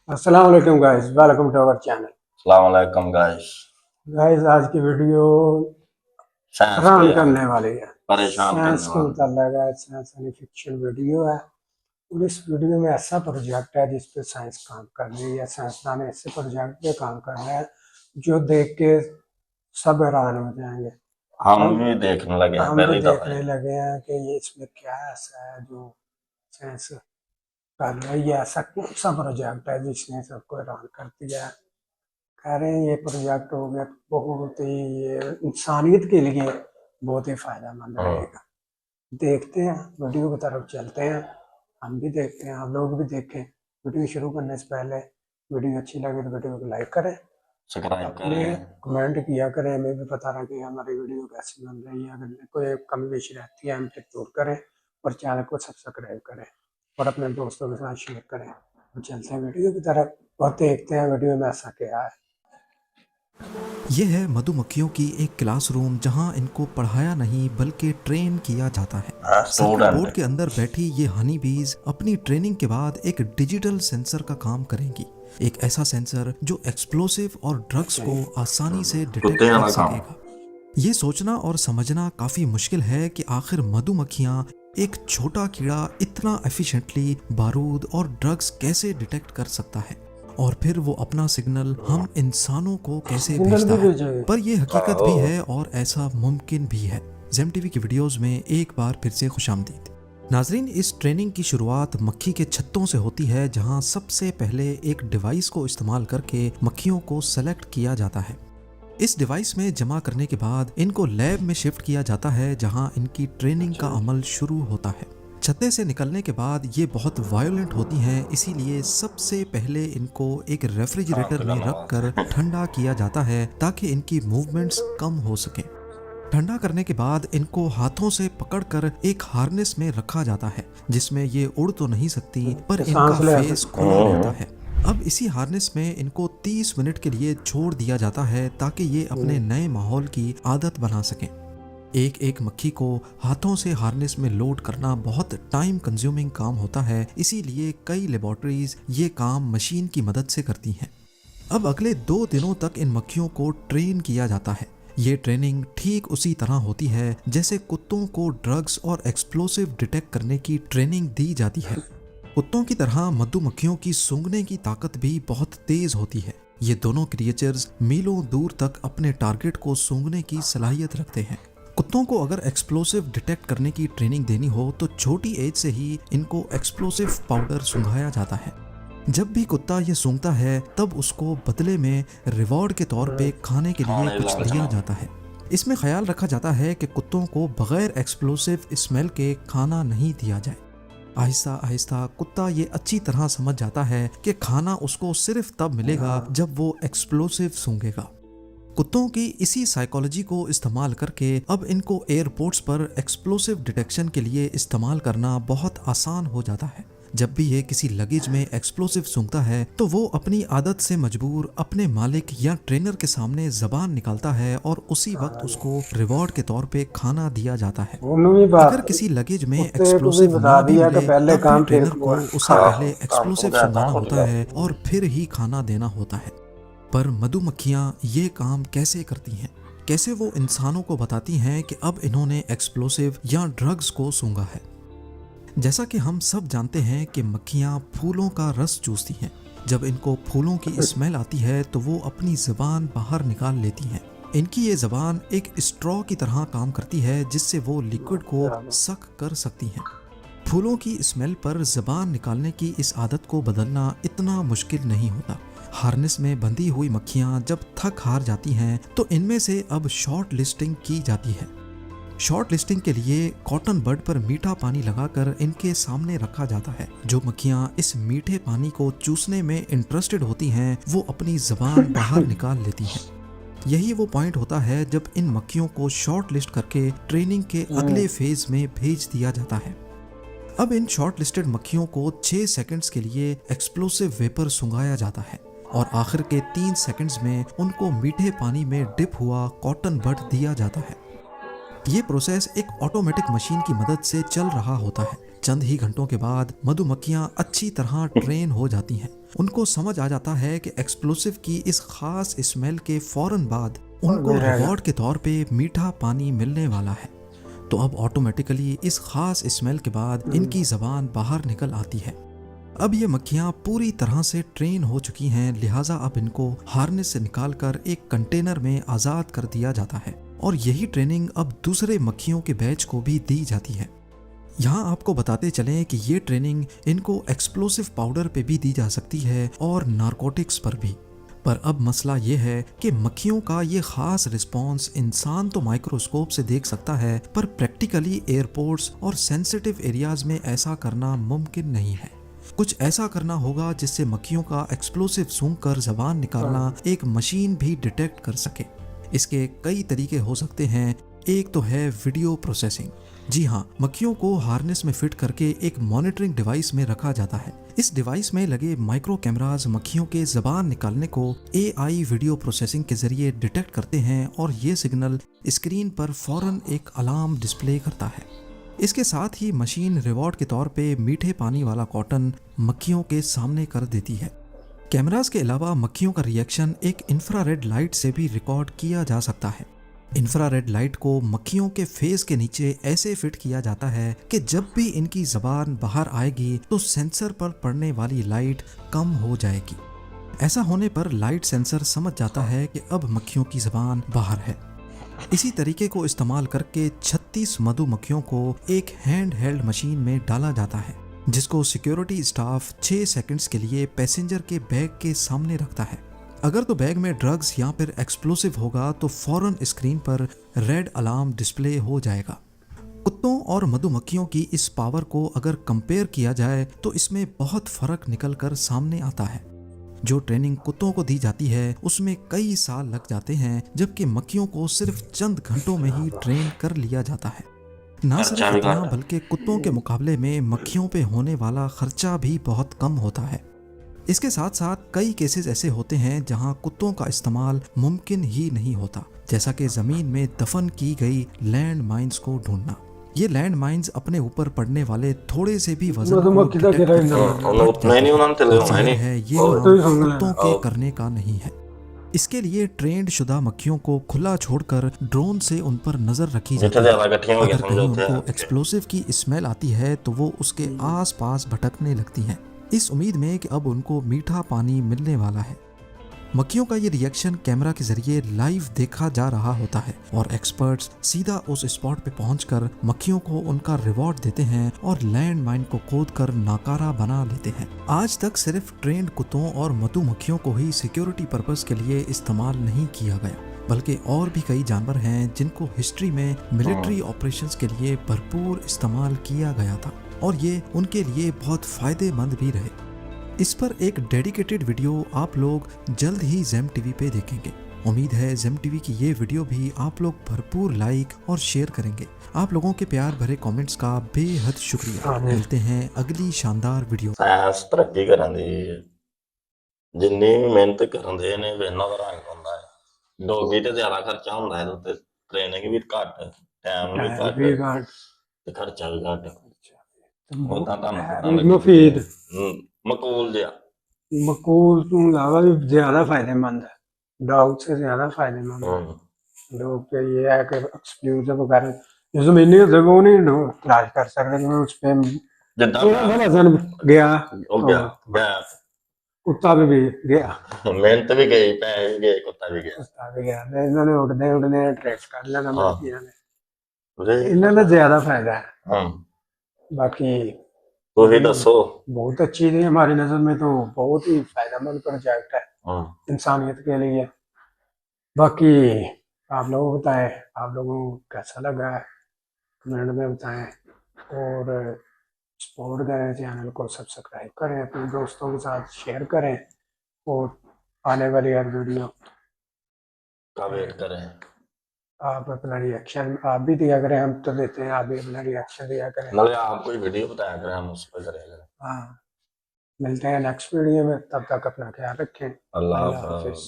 अस्सलाम वालेकुम guys, welcome to our channel. अस्सलाम वालेकुम गाइस। गाइस आज की वीडियो साइंस पे हैरान करने वाली है। परेशान साइंस करने के वाला। मुताल्लिक़ है, साइंस यानी फिक्शन वीडियो है। और इस वीडियो में ऐसा प्रोजेक्ट है जिस पे साइंस काम कर रही है, साइंसदान ऐसे प्रोजेक्ट पे काम कर रहे हैं जो देख के सब हैरान हो जाएंगे। हम हम भी देखने लगे हैं हम भी पहली दफा देखने है। लगे हैं कि ये इसमें क्या ऐसा है जो साइंस कर रही है। ऐसा कौन सा प्रोजेक्ट है जिसने सबको हैरान कर दिया है। कह रहे हैं ये प्रोजेक्ट हो गया बहुत ही ये इंसानियत के लिए बहुत ही फायदेमंद हाँ, रहेगा। देखते हैं, वीडियो की तरफ चलते हैं। हम भी देखते हैं, आप लोग भी देखें। वीडियो शुरू करने से पहले वीडियो अच्छी लगे तो वीडियो को लाइक करें, सब्सक्राइब अपने करें। कमेंट किया करें, हमें भी पता रहे कि हमारी वीडियो कैसी बन रही है। अगर कोई कमी पेशी रहती है हम फिर दूर करें, और चैनल को सब्सक्राइब करें और अपने दोस्तों के साथ शेयर करें। तो चलते हैं वीडियो की तरफ और देखते हैं वीडियो में ऐसा क्या है। ये है मधुमक्खियों की एक क्लासरूम जहां इनको पढ़ाया नहीं बल्कि ट्रेन किया जाता है। सर्किट स्टूडेंट बोर्ड के अंदर बैठी ये हनी बीज अपनी ट्रेनिंग के बाद एक डिजिटल सेंसर का काम करेंगी। एक ऐसा सेंसर जो एक्सप्लोसिव और ड्रग्स को आसानी से डिटेक्ट कुत्ते कर का काम। सकेगा। ये सोचना और समझना काफी मुश्किल है कि आखिर मधुमक्खियां एक छोटा कीड़ा इतना एफिशिएंटली बारूद और ड्रग्स कैसे डिटेक्ट कर सकता है, और फिर वो अपना सिग्नल हम इंसानों को कैसे सिग्नल भेजता भी है। भेजेंगे। पर यह हकीकत भी है और ऐसा मुमकिन भी है। जेम टीवी की वीडियोस में एक बार फिर से खुशामदीद। नाजरीन, इस ट्रेनिंग की शुरुआत मक्खी के छत्तों से होती है, जहां सबसे पहले एक डिवाइस को इस्तेमाल करके मक्खियों को सेलेक्ट किया जाता है। इस डिवाइस में जमा करने के बाद इनको लैब में शिफ्ट किया जाता है, जहां इनकी ट्रेनिंग का अमल शुरू होता है। छत्ते से निकलने के बाद ये बहुत वायलेंट होती हैं, इसीलिए सबसे पहले इनको एक रेफ्रिजरेटर में रखकर ठंडा किया जाता है ताकि इनकी मूवमेंट्स कम हो सके। ठंडा करने के बाद इनको हाथों से पकड़कर एक हार्नेस में रखा जाता है, जिसमें ये उड़ तो नहीं सकती पर इनका सांस ले फेस खुला रहता है। अब इसी हार्नेस में इनको 30 मिनट के लिए छोड़ दिया जाता है ताकि ये अपने नए माहौल की आदत बना सकें। एक एक मक्खी को हाथों से हार्नेस में लोड करना बहुत टाइम कंज्यूमिंग काम होता है, इसीलिए कई लेबोरेटरीज ये काम मशीन की मदद से करती हैं। अब अगले 2 दिनों तक इन मक्खियों को ट्रेन किया जाता है। ये ट्रेनिंग ठीक उसी तरह होती है जैसे कुत्तों को ड्रग्स और एक्सप्लोसिव डिटेक्ट करने की ट्रेनिंग दी जाती है। कुत्तों की तरह मधुमक्खियों की सूंघने की ताकत भी बहुत तेज होती है। ये दोनों क्रिएचर्स मीलों दूर तक अपने टारगेट को सूंघने की सलाहियत रखते हैं। कुत्तों को अगर एक्सप्लोसिव डिटेक्ट करने की ट्रेनिंग देनी हो तो छोटी एज से ही इनको एक्सप्लोसिव पाउडर सूंघाया जाता है। जब भी कुत्ता ये सूंघता है तब उसको बदले में रिवॉर्ड के तौर पे खाने के लिए कुछ दिया जाता है। इसमें ख्याल रखा जाता है कि कुत्तों को बगैर एक्सप्लोसिव स्मेल के खाना नहीं दिया जाए। आहिस्ता आहिस्ता कुत्ता ये अच्छी तरह समझ जाता है कि खाना उसको सिर्फ तब मिलेगा जब वो एक्सप्लोसिव सूंघेगा। कुत्तों की इसी साइकोलॉजी को इस्तेमाल करके अब इनको एयरपोर्ट्स पर एक्सप्लोसिव डिटेक्शन के लिए इस्तेमाल करना बहुत आसान हो जाता है। जब भी ये किसी लगेज में एक्सप्लोसिव सूंघता है तो वो अपनी आदत से मजबूर अपने मालिक या ट्रेनर के सामने जबान निकालता है और उसी वक्त उसको रिवॉर्ड के तौर पे खाना दिया जाता है। उन्होंने अगर बात किसी लगेज में कुत्ते को भी एक्सप्लोसिव बता ना भी दिया कि मिले पहले तब भी काम ठीक ट्रेनर को हुआ है। उसे पहले काम एक्सप्लोसिव हो गया, सूंघाना काम हो होता गया। है और फिर ही खाना देना होता है। पर मधुमक्खियां ये काम कैसे करती हैं? कैसे वो इंसानों को बताती हैं कि अब इन्होंने एक्सप्लोसिव या ड्रग्स को सूंघा है? जैसा कि हम सब जानते हैं कि मक्खियां फूलों का रस चूसती हैं। जब इनको फूलों की स्मेल आती है तो वो अपनी ज़बान बाहर निकाल लेती हैं। इनकी ये ज़बान एक स्ट्रॉ की तरह काम करती है जिससे वो लिक्विड को सक कर सकती हैं। फूलों की स्मेल पर ज़बान निकालने की इस आदत को बदलना इतना मुश्किल नहीं होता। हार्नेस में बंधी हुई मक्खियां जब थक हार जाती हैं तो इनमें से अब शॉर्ट लिस्टिंग की जाती है। शॉर्ट लिस्टिंग के लिए कॉटन बड पर मीठा पानी लगाकर इनके सामने रखा जाता है। जो मक्खियां इस मीठे पानी को चूसने में इंटरेस्टेड होती हैं वो अपनी ज़बान बाहर निकाल लेती हैं। यही वो पॉइंट होता है जब इन मक्खियों को शॉर्ट लिस्ट करके ट्रेनिंग के अगले फेज में भेज दिया जाता है। अब इन शॉर्ट लिस्टेड मक्खियों को 6 सेकंड्स के लिए एक्सप्लोसिव वेपर सुंघाया जाता है और आखिर के 3 सेकंड्स में उनको मीठे पानी में डिप हुआ कॉटन बड दिया जाता है। ये प्रोसेस एक ऑटोमेटिक मशीन की मदद से चल रहा होता है। चंद ही घंटों के बाद मधुमक्खियां अच्छी तरह ट्रेन हो जाती हैं उनको समझ आ जाता है कि एक्सप्लोसिव की इस खास स्मेल के फौरन बाद उनको रिवॉर्ड के तौर पे मीठा पानी मिलने वाला है। तो अब ऑटोमेटिकली इस खास स्मेल के बाद इनकी जबान बाहर निकल आती है। अब ये मक्खियाँ पूरी तरह से ट्रेन हो चुकी हैं, लिहाजा अब इनको हार्नेस से निकालकर एक कंटेनर में आज़ाद कर दिया जाता है और यही ट्रेनिंग अब दूसरे मक्खियों के बैच को भी दी जाती है। यहाँ आपको बताते चलें कि ये ट्रेनिंग इनको एक्सप्लोसिव पाउडर पे भी दी जा सकती है और नारकोटिक्स पर भी। पर अब मसला ये है कि मक्खियों का ये खास रिस्पॉन्स इंसान तो माइक्रोस्कोप से देख सकता है, पर प्रैक्टिकली एयरपोर्ट्स और सेंसिटिव एरियाज में ऐसा करना मुमकिन नहीं है। कुछ ऐसा करना होगा जिससे मक्खियों का एक्सप्लोसिव सूंघकर जबान निकालना एक मशीन भी डिटेक्ट कर सके। इसके कई तरीके हो सकते हैं। एक तो है वीडियो प्रोसेसिंग। जी हाँ, मक्खियों को हार्नेस में फिट करके एक मॉनिटरिंग डिवाइस में रखा जाता है। इस डिवाइस में लगे माइक्रो कैमराज मक्खियों के जबान निकालने को AI वीडियो प्रोसेसिंग के जरिए डिटेक्ट करते हैं और ये सिग्नल स्क्रीन पर फौरन एक अलार्म डिस्प्ले करता है। इसके साथ ही मशीन रिवॉर्ड के तौर पे मीठे पानी वाला कॉटन मक्खियों के सामने कर देती है। कैमरास के अलावा मक्खियों का रिएक्शन एक इंफ्रारेड लाइट से भी रिकॉर्ड किया जा सकता है। इंफ्रारेड लाइट को मक्खियों के फेस के नीचे ऐसे फिट किया जाता है कि जब भी इनकी जबान बाहर आएगी तो सेंसर पर पड़ने वाली लाइट कम हो जाएगी। ऐसा होने पर लाइट सेंसर समझ जाता है कि अब मक्खियों की जबान बाहर है। इसी तरीके को इस्तेमाल करके 36 मधुमक्खियों को एक हैंड हेल्ड मशीन में डाला जाता है, जिसको सिक्योरिटी स्टाफ 6 सेकंड्स के लिए पैसेंजर के बैग के सामने रखता है। अगर तो बैग में ड्रग्स या फिर एक्सप्लोसिव होगा तो फौरन स्क्रीन पर रेड अलार्म डिस्प्ले हो जाएगा। कुत्तों और मधुमक्खियों की इस पावर को अगर कंपेयर किया जाए तो इसमें बहुत फर्क निकल कर सामने आता है। जो ट्रेनिंग कुत्तों को दी जाती है उसमें कई साल लग जाते हैं, जबकि मक्खियों को सिर्फ चंद घंटों में ही ट्रेन कर लिया जाता है। ना सिर्फ इतना बल्कि कुत्तों के मुकाबले में मक्खियों पे होने वाला खर्चा भी बहुत कम होता है। इसके साथ साथ कई केसेस ऐसे होते हैं जहां कुत्तों का इस्तेमाल मुमकिन ही नहीं होता, जैसा कि जमीन में दफन की गई लैंड माइंस को ढूंढना। ये लैंड माइंस अपने ऊपर पड़ने वाले थोड़े से भी वजन को डिटेक्ट है। ये काम कुत्तों के करने का नहीं है। इसके लिए ट्रेंड शुदा मक्खियों को खुला छोड़कर ड्रोन से उन पर नजर रखी जाती है। अगर कहीं उनको एक्सप्लोसिव की स्मेल आती है तो वो उसके आसपास भटकने लगती हैं, इस उम्मीद में कि अब उनको मीठा पानी मिलने वाला है। मक्खियों का ये रिएक्शन कैमरा के जरिए लाइव देखा जा रहा होता है और एक्सपर्ट्स सीधा उस स्पॉट पे पहुंचकर मक्खियों को उनका रिवॉर्ड देते हैं और लैंड माइन को खोदकर नाकारा बना लेते हैं। आज तक सिर्फ ट्रेंड कुत्तों और मधुमक्खियों को ही सिक्योरिटी पर्पस के लिए इस्तेमाल नहीं किया गया, बल्कि और भी कई जानवर हैं जिनको हिस्ट्री में मिलिट्री ऑपरेशंस के लिए भरपूर इस्तेमाल किया गया था और ये उनके लिए बहुत फायदेमंद भी रहे। इस पर एक डेडिकेटेड वीडियो आप लोग जल्द ही ज़ेम टीवी पे देखेंगे। उम्मीद है ज़ेम टीवी की ये वीडियो भी आप लोग भरपूर लाइक और शेयर करेंगे। आप लोगों के प्यार भरे कमेंट्स का बेहद शुक्रिया। मिलते हैं अगली शानदार वीडियो। ਸਾਇੰਸ ਤਰੱਕੀ ਕਰਨ ਦੀ ਜਿੰਨੀ ਮਿਹਨਤ ਕਰਨ ਦੇ ਨੇ ਵੇਨਾ ਦਾ ਰੰਗ ਹੁੰਦਾ ਹੈ। ਡੋਗੀ ਤੇ ਜ਼ਿਆਦਾ ਖਰਚਾ ਹੁੰਦਾ ਹੈ, ਤੇ ਟ੍ਰੇਨਿੰਗ ਵੀ ਘੱਟ, ਟਾਈਮ ਵੀ ਘੱਟ ਤੇ ਖਰਚਾ ਵੀ ਘੱਟ। ਉਹ ਤਾਂ ਤੁਹਾਨੂੰ ਪਤਾ मुफीद ਮਕੂਲ ਜਿਹਾ मकूल तो अलावा भी ज्यादा फायदेमंद है, डॉग से ज्यादा फायदेमंद है। डॉग पे ये है कि एक्सप्लोजिव वगैरह जो जमीनी होते हैं वो नहीं इलाज कर सकते, क्योंकि उस पे ਜਿੱਦਾਂ वजन गया ਉਹ ਗਿਆ कुत्ता भी गया, ਮਿਹਨਤ ਵੀ ਗਈ, ਪੈਸੇ ਵੀ ਗਏ, ਕੁੱਤਾ ਵੀ ਗਿਆ। कुत्ता भी गया। तो इन्होंने उड़ने ट्रैक कर लेना हाँ। मक्खियां इन्होंने ज्यादा फायदा है। ਹਾਂ बाकी ਤੁਸੀਂ ਦੱਸੋ। बहुत अच्छी थी हमारी नजर में, तो बहुत ही फायदेमंद प्रोजेक्ट है ਹਾਂ इंसानियत के लिए। बाकी आप लोगों को बताएं, आप लोगों को कैसा लगा है कमेंट में बताएं और सपोर्ट करें, चैनल को सब्सक्राइब करें, अपने दोस्तों के साथ शेयर करें और आने वाली हर वीडियो का वेट करें। आप अपना रिएक्शन आप भी दिया करें, हम तो देते हैं, आप भी अपना रिएक्शन दिया करें। नाले आप कोई वीडियो बताया करें, हम उस पर करेंगे। हाँ, मिलते हैं नेक्स्ट वीडियो में, तब तक अपना ख्याल रखें। अल्लाह अल्लाह हाफ़िज़। हाफ़िज़।